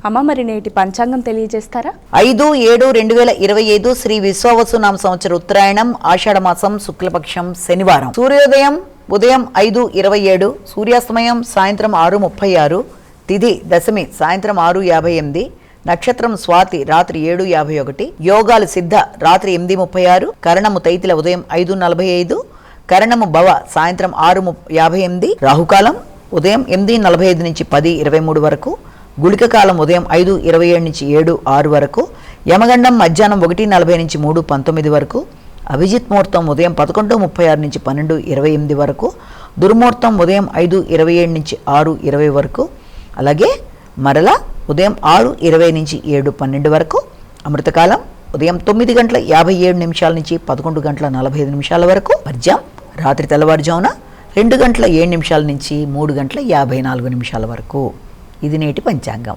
అమ్మ, మరి నేటి పంచాంగం తెలియజేస్తారా? 5/7/2025 శ్రీ విశ్వావసునామ సంవత్సర ఉత్తరాయణం ఆషాఢమాసం శుక్లపక్షం శనివారం. సూర్యోదయం ఉదయం 5:27, సూర్యాస్తమయం సాయంత్రం 6:36, తిథి దశమి సాయంత్రం 6:58, నక్షత్రం స్వాతి రాత్రి 7:51, యోగాలు సిద్ధ రాత్రి 8:36, కరణము తైతిల ఉదయం 5:45, కరణము భవ సాయంత్రం 6:58, రాహుకాలం ఉదయం 8:45 నుంచి 10:23 వరకు, గుళిక కాలం ఉదయం 5:27 నుంచి 7:06 వరకు, యమగండం మధ్యాహ్నం 1:40 నుంచి 3:19 వరకు, అభిజిత్ ముహూర్తం ఉదయం 11:36 నుంచి 12:28 వరకు, దుర్ముహూర్తం ఉదయం 5:27 నుంచి 6:20 వరకు, అలాగే మరలా ఉదయం 6:20 నుంచి 7:12 వరకు, అమృతకాలం ఉదయం 9:57 నుంచి 11:45 వరకు, వర్జం రాత్రి తెల్లవారుజామున 2:07 నుంచి 3:54 వరకు. ఇది నేటి పంచాంగం.